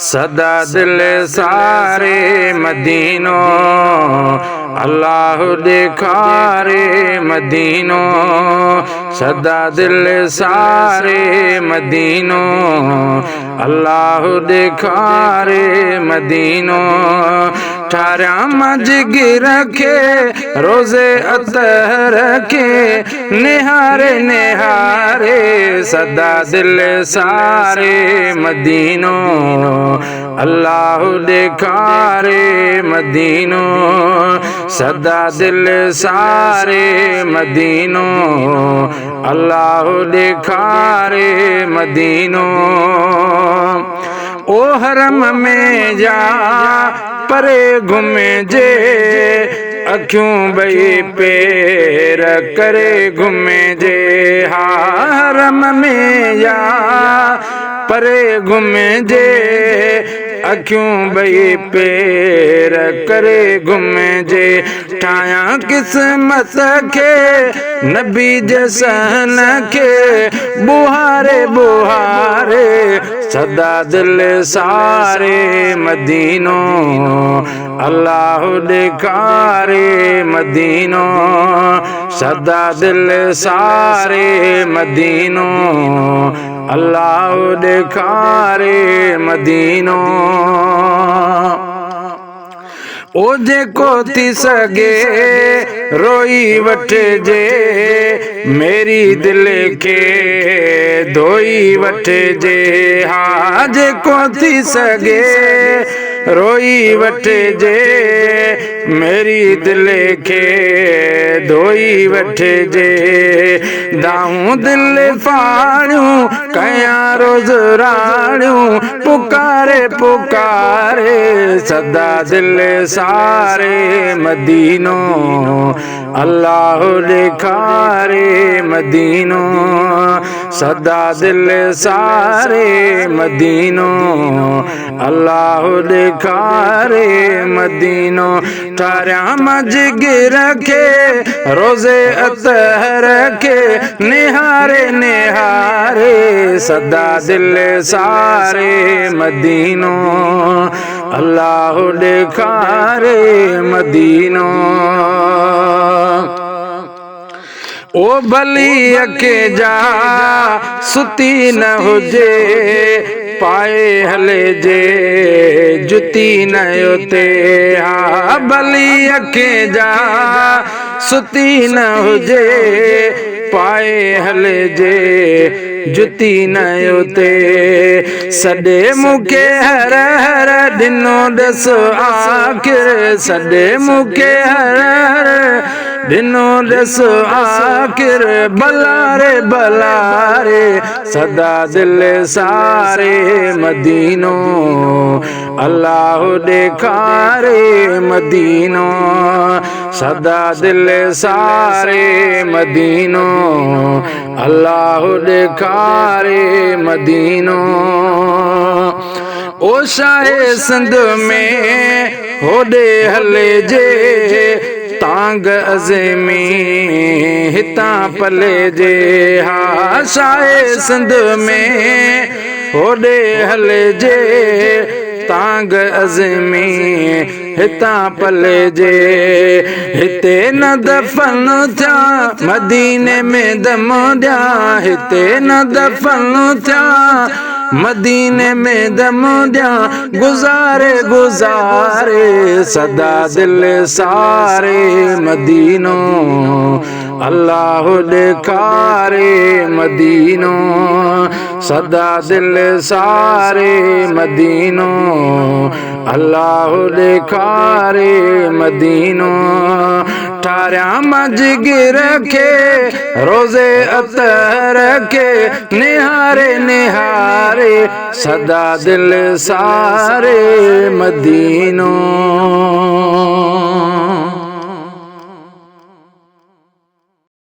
सदा दिल सारे मदीनो अल्लाह दिखारे मदीनो सदा दिल सारे मदीनो अल्लाह दिखारे मदीनो ठारा मजग रखे रोजे अतर के निहारे निहारे सदा दिल सारे मदीनो अल्लाह दिखारे मदीनो सदा दिल सारे मदीनो अल्लाह दिखारे मदीनो ओ हरम में जा परे घूमे जे अखियों बई पैर करे घूमे जे हरम में जा परे घूमे जे अखियों बई पैर करे घूमे जे ठाया किस्मत के नबी जसन के बुहारे बुहारे सदा दिल सारे मदीनो अल्लाह दिखारे मदीनो सदा दिल सारे मदीनो अल्लाह दिखारे मदीनो ओ जेको थी सगे रोई वठ जे मेरी दिल के धोई वठ जे हाँ जेको थी सगे रोई वठ जे मेरी दिल के धोई वठ जे दाऊं दिल फाड़ूं कया रोज राड़ूं पुकारे पुकारे सदा दिल सारे मदीनो अल्लाह दिखारे मदीनो सदा दिल सारे मदीनो अल्लाह दिखारे मदीनो ठारा मजग रखे रोजे अतर के निहारे निहारे सदा दिल सारे मदीनो अल्लाह दिखारे मदीनो ओ भली अके जा सुती न हुजे पाए हले जे जुती न उते हा भली अके जा सुती न हुजे पाए हले जे जुती न उते सॾे मूंखे हर हर ॾिनो ॾस आख़िर सॾे मूंखे हर हर ॾिनो ॾस आख़िर बलारे बलारे सदा दिल सारे मदीनो अल्लाह दिखारे मदीनो सदा दिल सारे मदीनो अल्लाह दिखारे मदीनो ओ शाहे सिंध में होॾे हले जे तांग अज़मी हितां पले जे हा शाहे सिंध में होॾे हले जे तांग अज़मी हितां पले जे हिते न दफ़न थिया मदीने में दम ॾिया हिते न दफ़न थिया मदीने में दम ॾिया गुज़ारे गुज़ारे सदा दिल सारे मदीनो अल्लाह दिखारे मदीनो सदा दिल सारे मदीनो अल्लाह दिखारे मदीनो ठारा मजग रखे रोजे अतर के निहारे निहारे सदा दिल सारे मदीनो।